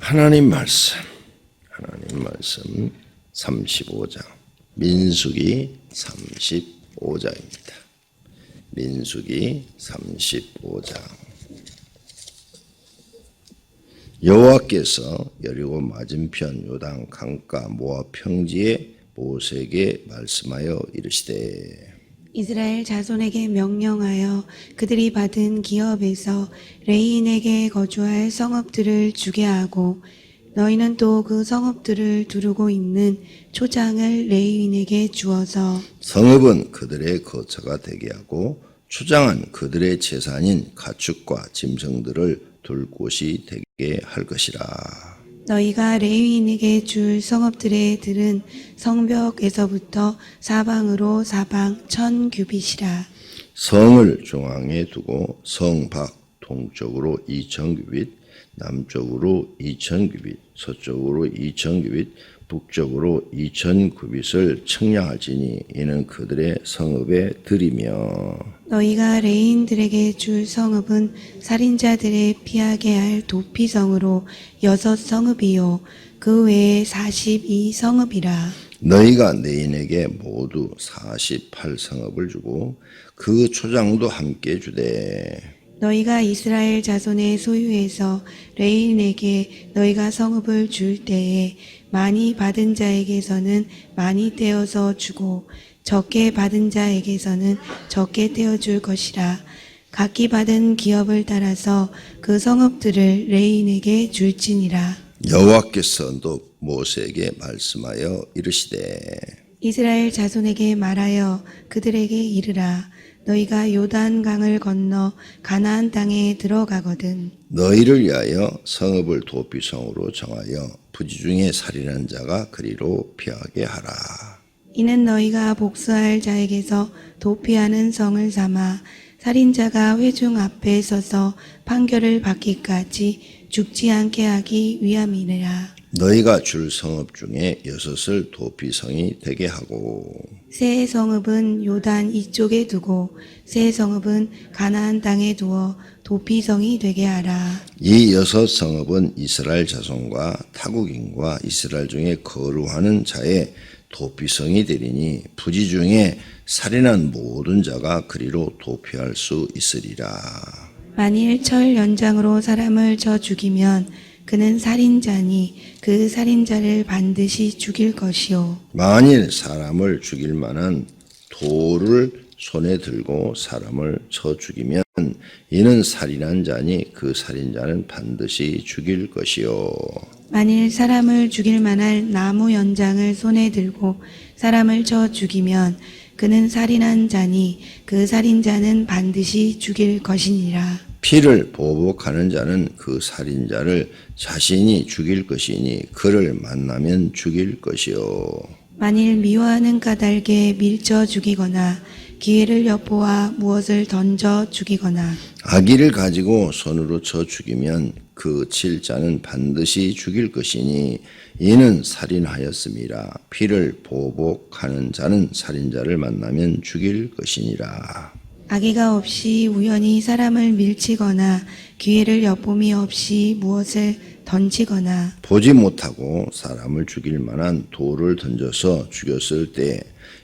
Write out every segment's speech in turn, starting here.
하나님 말씀 35장, 민수기 35장입니다. 민수기 35장. 여호와께서 여리고 맞은편 요단 강가 모압 평지에 모세에게 말씀하여 이르시되, 이스라엘 자손에게 명령하여 그들이 받은 기업에서 레인에게 거주할 성읍들을 주게 하고, 너희는 또 그 성읍들을 두르고 있는 초장을 레인에게 주어서 성읍은 그들의 거처가 되게 하고 초장은 그들의 재산인 가축과 짐승들을 둘 곳이 되게 할 것이라. 너희가 레위인에게 줄 성읍들의 들은 성벽에서부터 사방으로 사방 1000규빗이라. 성을 중앙에 두고 성 밖 동쪽으로 2000규빗, 남쪽으로 2000규빗, 서쪽으로 2000규빗, 북쪽으로 2000규빗을 측량할지니 이는 그들의 성읍의 들이며, 너희가 레인들에게 줄 성읍은 살인자들의 피하게 할 도피성으로 6성읍이요 그 외에 42성읍이라. 너희가 레인에게 모두 48성읍을 주고 그 초장도 함께 주되, 너희가 이스라엘 자손의 소유에서 레인에게 너희가 성읍을 줄 때에 많이 받은 자에게서는 많이 떼어서 주고 적게 받은 자에게서는 적게 떼어줄 것이라. 각기 받은 기업을 따라서 그 성읍들을 레인에게 줄지니라. 여호와께서 또 모세에게 말씀하여 이르시되, 이스라엘 자손에게 말하여 그들에게 이르라. 너희가 요단강을 건너 가나안 땅에 들어가거든 너희를 위하여 성읍을 도피성으로 정하여 부지 중에 살인한 자가 그리로 피하게 하라. 이는 너희가 복수할 자에게서 도피하는 성을 삼아 살인자가 회중 앞에 서서 판결을 받기까지 죽지 않게 하기 위함이니라. 너희가 줄 성읍 중에 6을 도피성이 되게 하고, 세 성읍은 요단 이쪽에 두고 세 성읍은 가나안 땅에 두어 도피성이 되게 하라. 이 6성읍은 이스라엘 자손과 타국인과 이스라엘 중에 거류하는 자의 도피성이 되리니 부지 중에 살인한 모든 자가 그리로 도피할 수 있으리라. 만일 철 연장으로 사람을 쳐 죽이면 그는 살인자니 그 살인자를 반드시 죽일 것이요. 만일 사람을 죽일 만한 돌을 손에 들고 사람을 쳐 죽이면 이는 살인한 자니 그 살인자는 반드시 죽일 것이요. 만일 사람을 죽일 만한 나무 연장을 손에 들고 사람을 쳐 죽이면 그는 살인한 자니 그 살인자는 반드시 죽일 것이니라. 피를 보복하는 자는 그 살인자를 자신이 죽일 것이니 그를 만나면 죽일 것이요. 만일 미워하는 까닭에 밀쳐 죽이거나 기회를 엿보아 무엇을 던져 죽이거나 악의를 가지고 손으로 쳐 죽이면 그 칠 자는 반드시 죽일 것이니 이는 살인하였음이라. 피를 보복하는 자는 살인자를 만나면 죽일 것이니라. 악의가 없이 우연히 사람을 밀치거나 기회를 엿봄이 없이 무엇을 던지거나 보지 못하고 사람을 죽일 만한 돌을 던져서 죽였을 때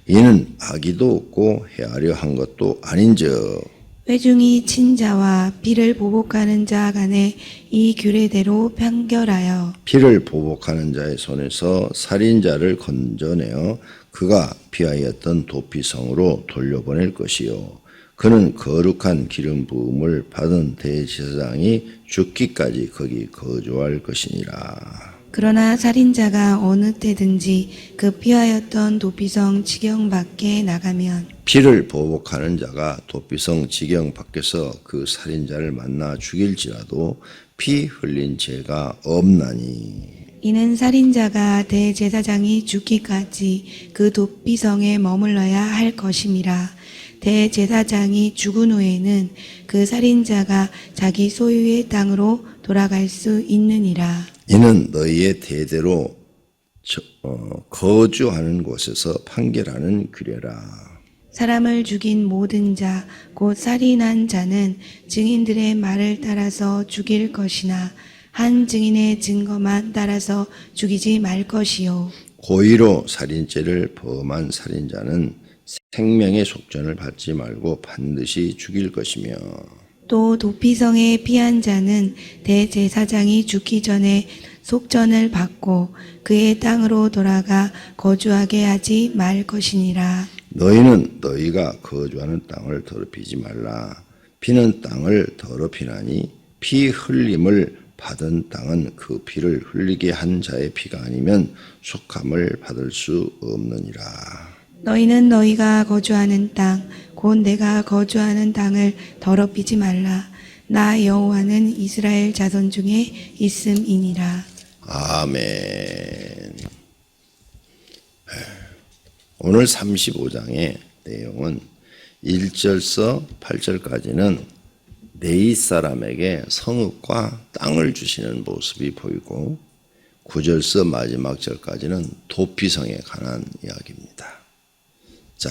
이는 악의도 없고 헤아려 한 것도 아닌즉 회중이 친자와 피를 보복하는 자 간에 이 규례대로 판결하여 피를 보복하는 자의 손에서 살인자를 건져내어 그가 피하였던 도피성으로 돌려보낼 것이요. 그는 거룩한 기름 부음을 받은 대제사장이 죽기까지 거기 거주할 것이니라. 그러나 살인자가 어느 때든지 그 피하였던 도피성 지경 밖에 나가면 피를 보복하는 자가 도피성 지경 밖에서 그 살인자를 만나 죽일지라도 피 흘린 죄가 없나니 이는 살인자가 대제사장이 죽기까지 그 도피성에 머물러야 할 것임이라. 대제사장이 죽은 후에는 그 살인자가 자기 소유의 땅으로 돌아갈 수 있느니라. 이는 너희의 대대로 거주하는 곳에서 판결하는 규례라. 사람을 죽인 모든 자, 곧 살인한 자는 증인들의 말을 따라서 죽일 것이나 한 증인의 증거만 따라서 죽이지 말 것이요. 고의로 살인죄를 범한 살인자는 생명의 속전을 받지 말고 반드시 죽일 것이며 또 도피성에 피한 자는 대제사장이 죽기 전에 속전을 받고 그의 땅으로 돌아가 거주하게 하지 말 것이니라. 너희는 너희가 거주하는 땅을 더럽히지 말라. 피는 땅을 더럽히나니 피 흘림을 받은 땅은 그 피를 흘리게 한 자의 피가 아니면 속함을 받을 수 없느니라. 너희는 너희가 거주하는 땅, 곧 내가 거주하는 땅을 더럽히지 말라. 나 여호와는 이스라엘 자손 중에 있음이니라. 아멘. 오늘 35장의 내용은 1절서 8절까지는 네이 사람에게 성읍과 땅을 주시는 모습이 보이고 9절서 마지막 절까지는 도피성에 관한 이야기입니다. 자,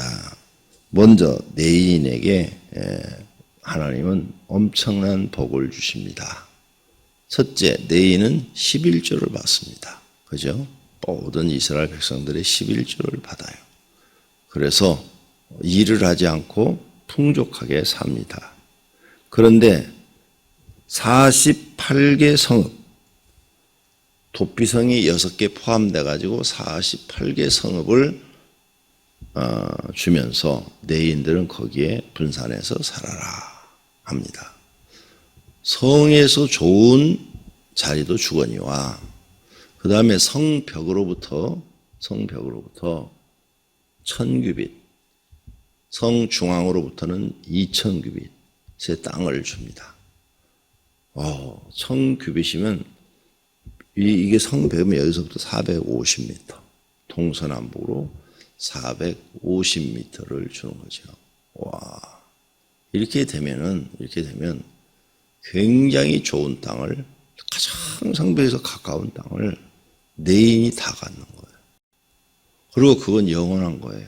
먼저 네인에게 하나님은 엄청난 복을 주십니다. 첫째, 네인은 11조를 받습니다. 그죠? 모든 이스라엘 백성들의 11조를 받아요. 그래서 일을 하지 않고 풍족하게 삽니다. 그런데 48개 성읍, 도피성이 6개 포함돼 가지고 48개 성읍을 주면서 네인들은 거기에 분산해서 살아라 합니다. 성에서 좋은 자리도 주거니와 그 다음에 성벽으로부터 1000규빗, 성 중앙으로부터는 2000규빗의 땅을 줍니다. 1000규빗이면 이게 성벽이면 여기서부터 450m, 동서남북으로 450m를 주는 거죠. 와, 이렇게 되면 굉장히 좋은 땅을, 가장 성벽에서 가까운 땅을 네인이 다 갖는 거예요. 그리고 그건 영원한 거예요.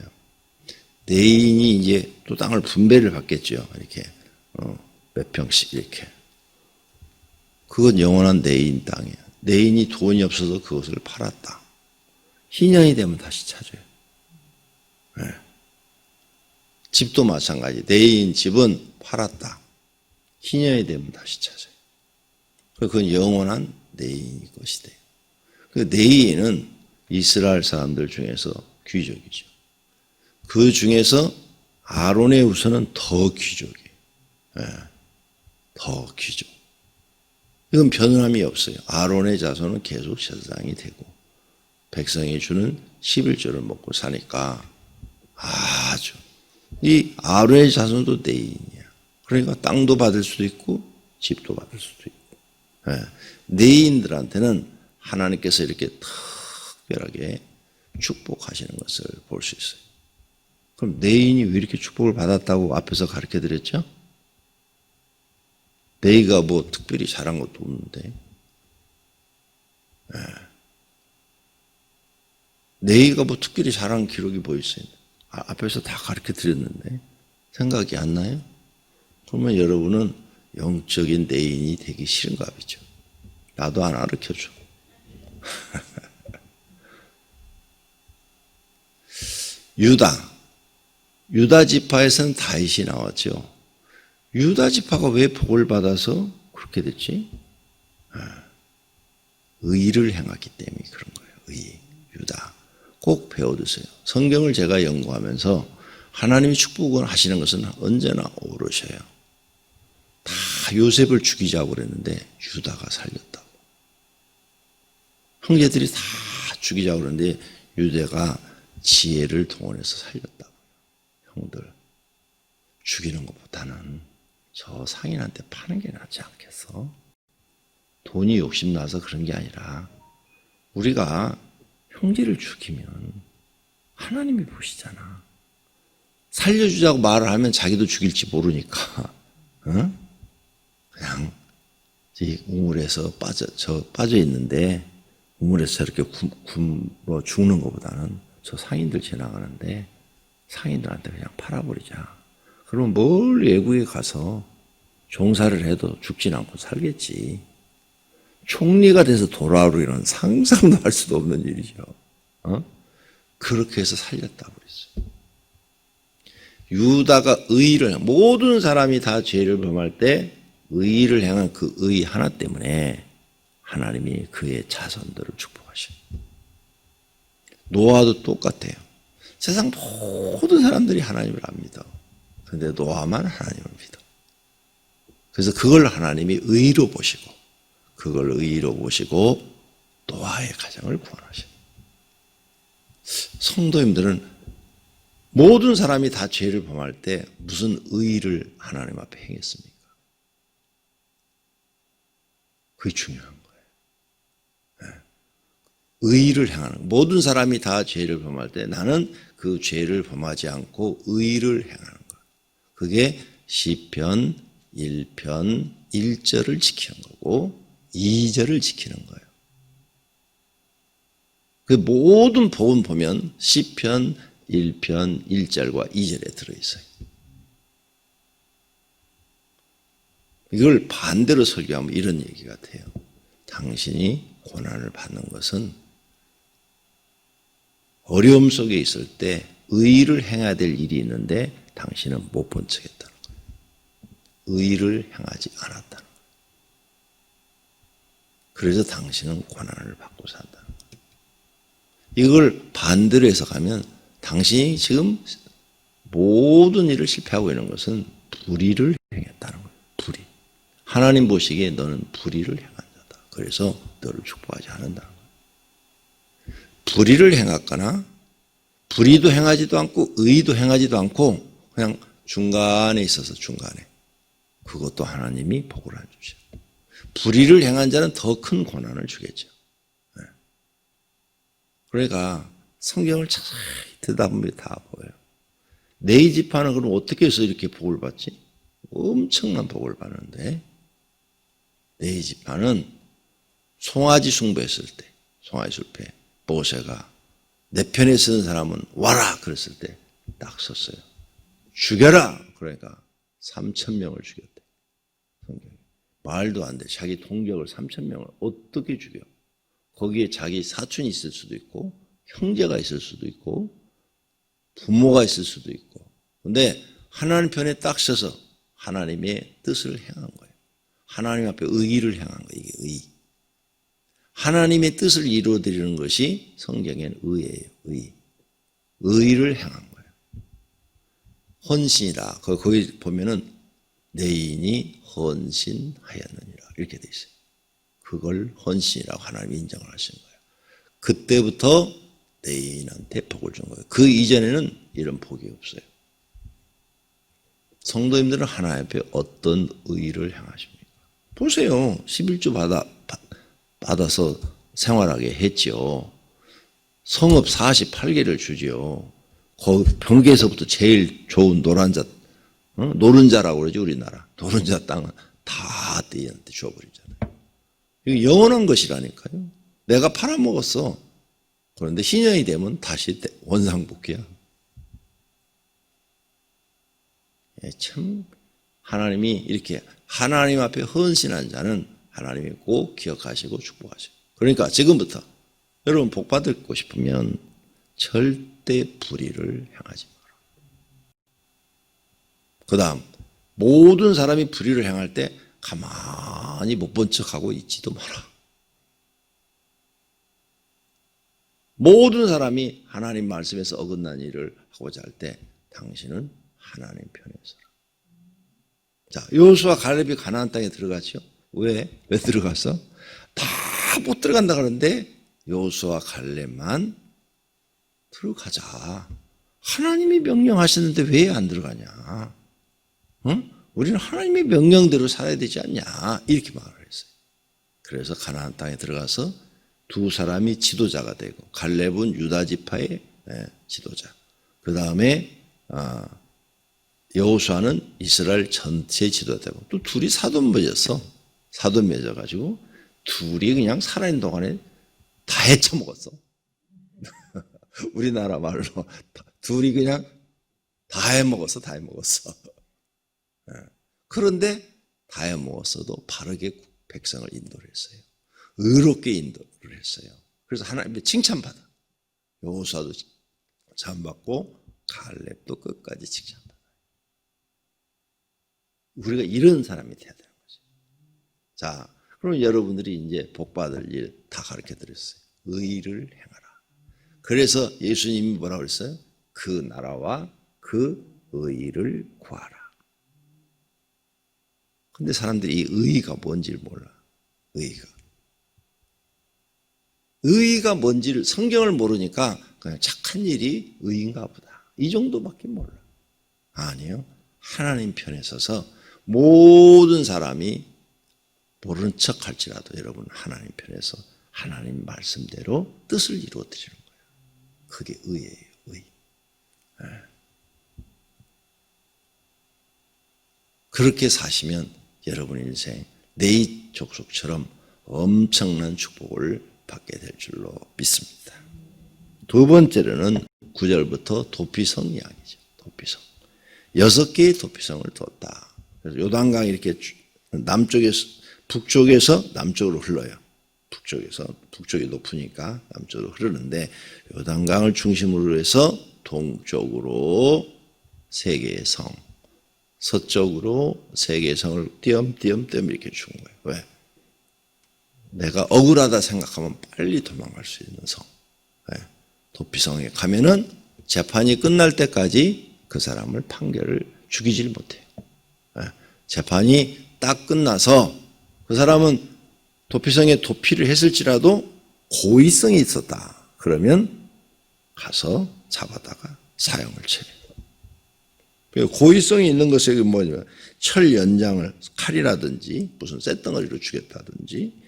네인이 이제 또 땅을 분배를 받겠죠. 이렇게 몇 평씩 이렇게. 그건 영원한 네인 땅이에요. 네인이 돈이 없어서 그것을 팔았다. 희년이 되면 다시 찾아요. 네. 집도 마찬가지. 네인 집은 팔았다. 희년이 되면 다시 찾아요. 그건 영원한 네인이 것이 돼요. 그 네인은 이스라엘 사람들 중에서 귀족이죠. 그 중에서 아론의 후손은 더 귀족이에요. 네. 더 귀족. 이건 변함이 없어요. 아론의 자손은 계속 제사장이 되고 백성이 주는 11조를 먹고 사니까 아주 이 아론의 자손도 네인이야. 그러니까 땅도 받을 수도 있고 집도 받을 수도 있고. 네. 네인들한테는 하나님께서 이렇게 특별하게 축복하시는 것을 볼 수 있어요. 그럼 네인이 왜 이렇게 축복을 받았다고 앞에서 가르쳐 드렸죠? 네이가 뭐 특별히 잘한 것도 없는데. 네. 네이가 뭐 특별히 잘한 기록이 뭐 있어요? 앞에서 다 가르쳐 드렸는데 생각이 안 나요? 그러면 여러분은 영적인 네인이 되기 싫은가 보죠. 나도 안 가르쳐줘. 유다 지파에서는 다윗이 나왔죠. 유다 지파가 왜 복을 받아서 그렇게 됐지? 의를 행하기 때문에 그런 거예요. 의, 유다. 꼭 배워두세요. 성경을 제가 연구하면서 하나님이 축복을 하시는 것은 언제나 오르셔요. 다 요셉을 죽이자고 그랬는데 유다가 살렸다고. 형제들이 다 죽이자고 그랬는데 유다가 지혜를 동원해서 살렸다고. 형들, 죽이는 것보다는 저 상인한테 파는 게 낫지 않겠어? 돈이 욕심나서 그런 게 아니라 우리가 형제를 죽이면 하나님이 보시잖아. 살려주자고 말을 하면 자기도 죽일지 모르니까 그냥 우물에서 빠져 있는데 우물에서 이렇게 굶어 죽는 것보다는 저 상인들 지나가는데 상인들한테 그냥 팔아버리자. 그러면 멀리 외국에 가서 종사를 해도 죽진 않고 살겠지. 총리가 돼서 돌아오기는 상상도 할 수도 없는 일이죠. 그렇게 해서 살렸다고 그랬어요. 유다가 의를, 모든 사람이 다 죄를 범할 때 의를 향한 그 의 하나 때문에 하나님이 그의 자손들을 축복하셔요. 노아도 똑같아요. 세상 모든 사람들이 하나님을 안 믿어. 그런데 노아만 하나님을 믿어. 그래서 그걸 하나님이 의로 보시고, 그걸 의로 보시고 노아의 가정을 구원하셔요. 성도님들은 모든 사람이 다 죄를 범할 때 무슨 의를 하나님 앞에 행했습니까? 그게 중요한 거예요. 의를 향하는, 모든 사람이 다 죄를 범할 때 나는 그 죄를 범하지 않고 의를 행하는 것. 그게 시편 1편 1절을 지키는 거고 2절을 지키는 거예요. 그 모든 복음 보면 시편 1편 1절과 2절에 들어있어요. 이걸 반대로 설교하면 이런 얘기 같아요. 당신이 고난을 받는 것은 어려움 속에 있을 때 의를 행해야 될 일이 있는데 당신은 못 본 척했다는 거예요. 의를 행하지 않았다는 거예요. 그래서 당신은 고난을 받고 산다는 거예요. 이걸 반대로 해석하면 당신이 지금 모든 일을 실패하고 있는 것은 불의를 행했다는 거예요. 불의. 하나님 보시기에 너는 불의를 행한 자다. 그래서 너를 축복하지 않는다는 거예요. 불의를 행했거나 불의도 행하지도 않고 의도 행하지도 않고 그냥 중간에 있어서 중간에. 그것도 하나님이 복을 안 주셔. 불의를 행한 자는 더 큰 고난을 주겠죠. 그러니까 성경을 자세히 듣다 보면 다 보여요. 네 지파는 그럼 어떻게 해서 이렇게 복을 받지? 엄청난 복을 받는데 네 지파는 송아지 숭배했을 때, 송아지 숭배, 모세가 내 편에 서는 사람은 와라 그랬을 때 딱 섰어요. 죽여라. 그러니까 3,000명을 죽였대. 성경에. 말도 안 돼. 자기 동족을 3,000명을 어떻게 죽여? 거기에 자기 사촌이 있을 수도 있고 형제가 있을 수도 있고 부모가 있을 수도 있고. 그런데 하나님 편에 딱 서서 하나님의 뜻을 행한 거예요. 하나님 앞에 의의를 행한 거예요. 이게 의. 하나님의 뜻을 이루어드리는 것이 성경엔 의예요. 의. 의의를 행한 거예요. 헌신이다. 거기 보면은 내인이 헌신하였느니라 이렇게 돼 있어요. 그걸 헌신이라고 하나님이 인정을 하신 거예요. 그때부터 내인한테 복을 준 거예요. 그 이전에는 이런 복이 없어요. 성도님들은 하나님 앞에 어떤 의의를 행하십니까? 보세요. 11조 받아서 생활하게 했지요. 성읍 48개를 주지요. 거기 경계에서부터 제일 좋은 노른자, 노른자라고 그러죠, 우리나라. 노른자 땅은 다 떼한테 줘버리잖아요. 이게 영원한 것이라니까요. 내가 팔아먹었어. 그런데 신년이 되면 다시 원상복귀야. 참 하나님이 이렇게 하나님 앞에 헌신한 자는 하나님이 꼭 기억하시고 축복하시고. 그러니까 지금부터 여러분 복 받고 싶으면 절대 불의를 행하지 마라. 그 다음 모든 사람이 불의를 행할 때 가만히 못 본 척하고 있지도 마라. 모든 사람이 하나님 말씀에서 어긋난 일을 하고자 할 때 당신은 하나님 편에 서라. 자, 여호수아 갈렙이 가나안 땅에 들어갔죠. 왜 들어갔어? 다 못 들어간다 그러는데 여호수아 갈렙만 들어가자. 하나님이 명령하셨는데 왜 안 들어가냐? 응? 우리는 하나님의 명령대로 살아야 되지 않냐? 이렇게 말을 했어요. 그래서 가나안 땅에 들어가서 두 사람이 지도자가 되고 갈렙은 유다 지파의 지도자. 그 다음에 여호수아는 이스라엘 전체 지도자 되고 또 둘이 사돈 맺었어. 사돈 맺어가지고 둘이 그냥 살아있는 동안에 다 헤쳐먹었어. 우리나라 말로 둘이 그냥 다 해먹었어. 그런데 다 해먹었어도 바르게 백성을 인도를 했어요. 의롭게 인도를 했어요. 그래서 하나님의 칭찬받아. 여호수아도 칭찬받고 갈렙도 끝까지 칭찬받아. 우리가 이런 사람이 돼야 되는 거죠. 자, 그럼 여러분들이 이제 복받을 일 다 가르쳐 드렸어요. 의를 행하라. 그래서 예수님이 뭐라고 그랬어요? 그 나라와 그 의를 구하라. 근데 사람들이 이 의가 뭔지를 몰라. 의가 뭔지를 성경을 모르니까 그냥 착한 일이 의인가 보다. 이 정도밖에 몰라. 아니요. 하나님 편에 서서 모든 사람이 모르는 척 할지라도 여러분 하나님 편에서 하나님 말씀대로 뜻을 이루어 드리는 거예요. 그게 의예요. 의. 그렇게 사시면 여러분 인생 네이 족속처럼 엄청난 축복을 받게 될 줄로 믿습니다. 두 번째로는 9절부터 도피성 이야기죠. 도피성. 6개의 도피성을 뒀다. 그래서 요단강이 이렇게 남쪽에서 북쪽에서 남쪽으로 흘러요. 북쪽이 높으니까 남쪽으로 흐르는데 요단강을 중심으로 해서 동쪽으로 3개의 성, 서쪽으로 3개의 성을 띄엄띄엄 이렇게 준 거예요. 왜? 내가 억울하다 생각하면 빨리 도망갈 수 있는 성. 도피성에 가면은 재판이 끝날 때까지 그 사람을 판결을 죽이질 못해요. 재판이 딱 끝나서 그 사람은 도피성에 도피를 했을지라도 고의성이 있었다. 그러면 가서 잡아다가 사형을 쳐요. 고의성이 있는 것이 뭐냐면 철 연장을 칼이라든지 무슨 쇳덩어리로 죽였다든지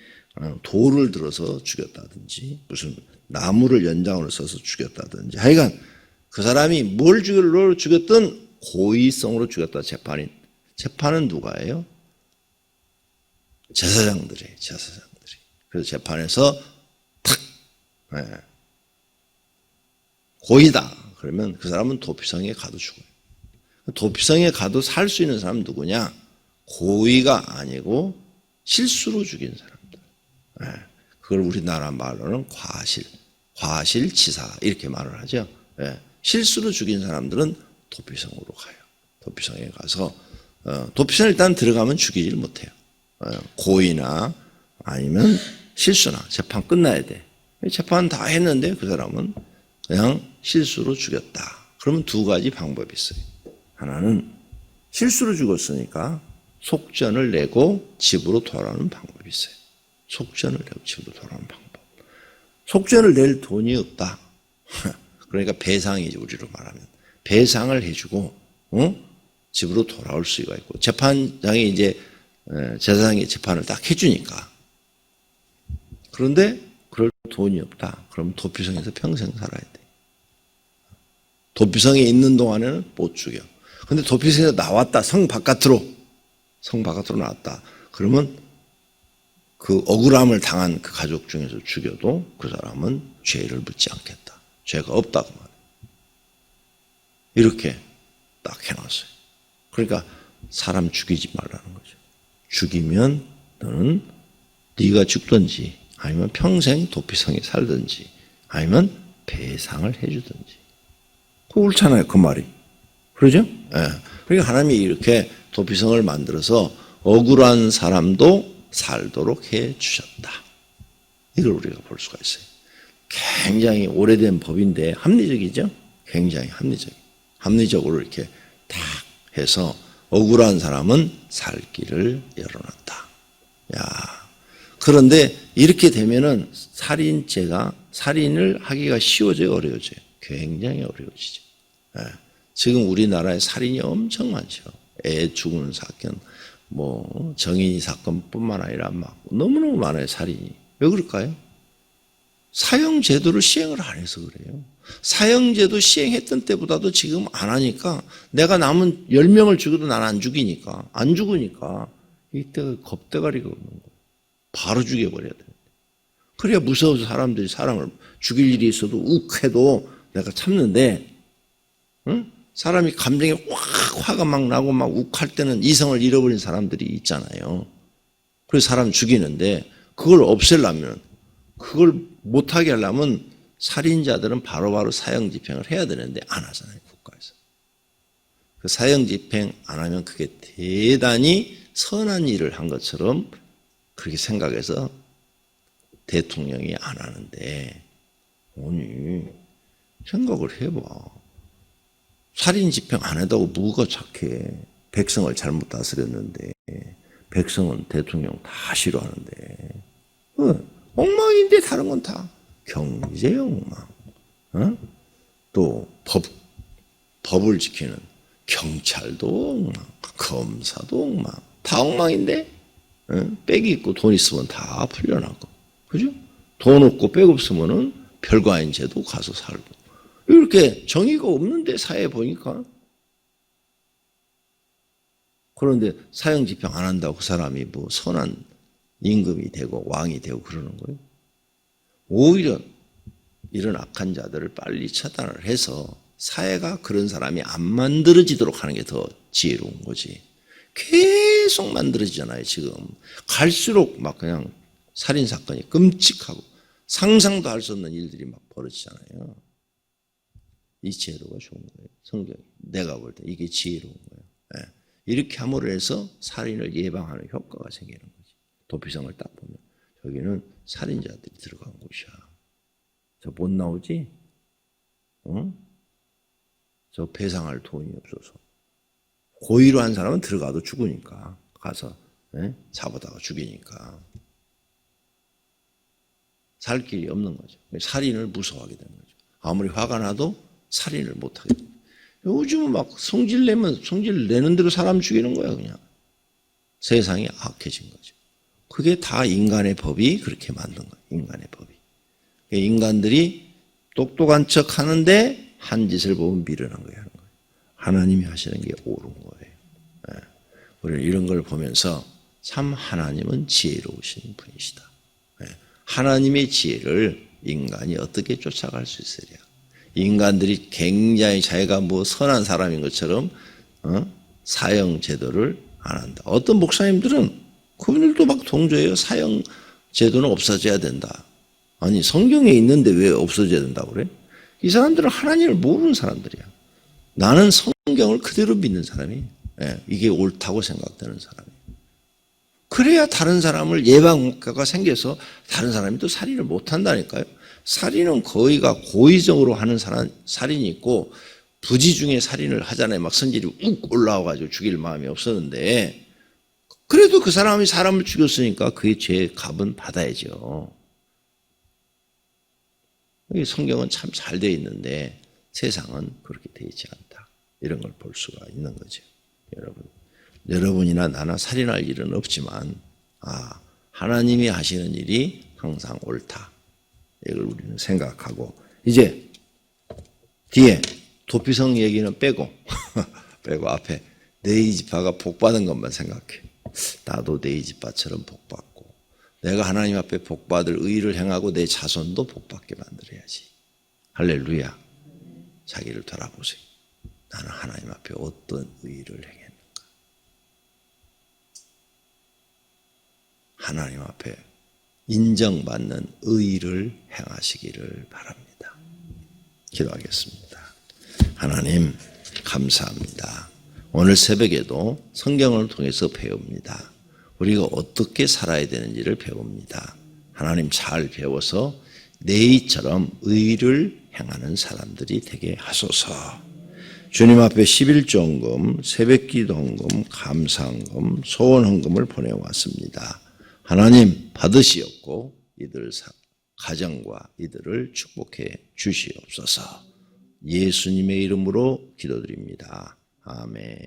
돌을 들어서 죽였다든지 무슨 나무를 연장으로 써서 죽였다든지 하여간 그 사람이 뭘 죽였든 고의성으로 죽였다. 재판은 누가 해요? 제사장들이. 그래서 재판에서 탁 고의다. 그러면 그 사람은 도피성에 가도 죽어요. 도피성에 가도 살 수 있는 사람은 누구냐? 고의가 아니고 실수로 죽인 사람들. 그걸 우리나라 말로는 과실치사 이렇게 말을 하죠. 실수로 죽인 사람들은 도피성으로 가요. 도피성에 가서 도피성에 일단 들어가면 죽이질 못해요. 고의나 아니면 실수나 재판 끝나야 돼. 재판 다 했는데 그 사람은 그냥 실수로 죽였다. 그러면 2가지 방법이 있어요. 하나는 실수로 죽었으니까 속전을 내고 집으로 돌아오는 방법이 있어요. 속전을 내고 집으로 돌아오는 방법. 속전을 낼 돈이 없다. 그러니까 배상이지, 우리로 말하면. 배상을 해주고 집으로 돌아올 수가 있고, 재판장이 이제 제사장이 재판을 딱 해주니까. 그런데 그럴 돈이 없다. 그럼 도피성에서 평생 살아야 돼. 도피성에 있는 동안에는 못 죽여. 근데 도피성에서 나왔다. 성 바깥으로 나왔다. 그러면 그 억울함을 당한 그 가족 중에서 죽여도 그 사람은 죄를 묻지 않겠다. 죄가 없다고 말해요. 이렇게 딱 해놨어요. 그러니까 사람 죽이지 말라는 거죠. 죽이면 너는 네가 죽든지 아니면 평생 도피성에 살든지 아니면 배상을 해주든지. 그거 옳잖아요, 그 말이. 그러죠? 예. 그러니까 하나님이 이렇게 도피성을 만들어서 억울한 사람도 살도록 해 주셨다. 이걸 우리가 볼 수가 있어요. 굉장히 오래된 법인데 합리적이죠? 굉장히 합리적으로 이렇게 딱 해서 억울한 사람은 살 길을 열어놨다. 야, 그런데 이렇게 되면은 살인을 하기가 쉬워져요, 어려워져요? 굉장히 어려워지죠. 예. 지금 우리나라에 살인이 엄청 많죠. 애 죽는 사건, 뭐 정인이 사건뿐만 아니라 막 너무너무 많아요, 살인이. 왜 그럴까요? 사형제도를 시행을 안 해서 그래요. 사형제도 시행했던 때보다도 지금 안 하니까 내가 남은 10명을 죽여도 난 안 죽이니까, 안 죽으니까 이때가 겁대가리가 없는 거예요. 바로 죽여버려야 돼요. 그래야 무서워서 사람들이 사람을 죽일 일이 있어도 욱해도 내가 참는데, 응? 사람이 감정이 화가 막 나고 막 욱할 때는 이성을 잃어버린 사람들이 있잖아요. 그래서 사람 죽이는데 그걸 없애려면, 그걸 못하게 하려면 살인자들은 바로바로 사형 집행을 해야 되는데 안 하잖아요, 국가에서. 그 사형 집행 안 하면 그게 대단히 선한 일을 한 것처럼 그렇게 생각해서 대통령이 안 하는데, 아니, 생각을 해봐. 살인 집행 안 해도 뭐가 착해. 백성을 잘못 다스렸는데, 백성은 대통령 다 싫어하는데, 엉망인데 다른 건 다 경제 엉망, 또 법을 지키는 경찰도 엉망, 검사도 엉망, 다 엉망인데, 빽이 있고 돈 있으면 다 풀려나고, 그죠? 돈 없고 빽 없으면은 별거 아닌 죄도 가서 살고, 이렇게 정의가 없는데 사회에 보니까. 그런데 사형 집행 안 한다고 그 사람이 뭐 선한 임금이 되고 왕이 되고 그러는 거예요. 오히려 이런 악한 자들을 빨리 처단을 해서 사회가 그런 사람이 안 만들어지도록 하는 게 더 지혜로운 거지. 계속 만들어지잖아요, 지금. 갈수록 막 그냥 살인사건이 끔찍하고 상상도 할 수 없는 일들이 막 벌어지잖아요. 이 지혜로가 좋은 거예요. 성경이. 내가 볼 때 이게 지혜로운 거예요. 네. 이렇게 함으로 해서 살인을 예방하는 효과가 생기는 거지. 도피성을 딱 보면 저기는 살인자들이 들어간 곳이야. 저 못 나오지? 저 배상할 돈이 없어서. 고의로 한 사람은 들어가도 죽으니까. 가서 잡아다가 죽이니까. 살 길이 없는 거죠. 살인을 무서워하게 되는 거죠. 아무리 화가 나도 살인을 못하게 됩니다. 요즘은 막 성질 내는 대로 사람 죽이는 거야, 그냥. 세상이 악해진 거죠. 그게 다 인간의 법이 그렇게 만든 거예요, 인간의 법이. 인간들이 똑똑한 척 하는데 한 짓을 보면 미련한 거예요, 하는 거예요. 하나님이 하시는 게 옳은 거예요. 우리는 이런 걸 보면서 참 하나님은 지혜로우신 분이시다. 하나님의 지혜를 인간이 어떻게 쫓아갈 수 있으랴. 인간들이 굉장히 자기가 뭐 선한 사람인 것처럼 사형 제도를 안 한다. 어떤 목사님들은 그분들도 막 동조해요. 사형 제도는 없어져야 된다. 아니 성경에 있는데 왜 없어져야 된다고 그래? 이 사람들은 하나님을 모르는 사람들이야. 나는 성경을 그대로 믿는 사람이, 이게 옳다고 생각되는 사람이. 그래야 다른 사람을 예방효과가 생겨서 다른 사람이 또 살인을 못한다니까요. 살인은 거의가 고의적으로 하는 살인이 있고 부지 중에 살인을 하잖아요. 막 선질이 욱 올라와가지고 죽일 마음이 없었는데 그래도 그 사람이 사람을 죽였으니까 그의 죄의 값은 받아야죠. 성경은 참 잘 되어 있는데 세상은 그렇게 되어 있지 않다. 이런 걸 볼 수가 있는 거죠. 여러분이나 나나 살인할 일은 없지만 하나님이 하시는 일이 항상 옳다. 이걸 우리는 생각하고 이제 뒤에 도피성 얘기는 빼고 앞에 네이지파가 복받은 것만 생각해. 나도 네이지파처럼 복받고 내가 하나님 앞에 복받을 의를 행하고 내 자손도 복받게 만들어야지. 할렐루야. 자기를 돌아보세요. 나는 하나님 앞에 어떤 의를 행했는가. 하나님 앞에 인정받는 의를 행하시기를 바랍니다. 기도하겠습니다. 하나님 감사합니다. 오늘 새벽에도 성경을 통해서 배웁니다. 우리가 어떻게 살아야 되는지를 배웁니다. 하나님 잘 배워서 네이처럼 의를 행하는 사람들이 되게 하소서. 주님 앞에 11조헌금, 새벽기도헌금, 감사헌금, 소원헌금을 보내왔습니다. 하나님 받으시옵고 이들 가정과 이들을 축복해 주시옵소서. 예수님의 이름으로 기도드립니다. 아멘.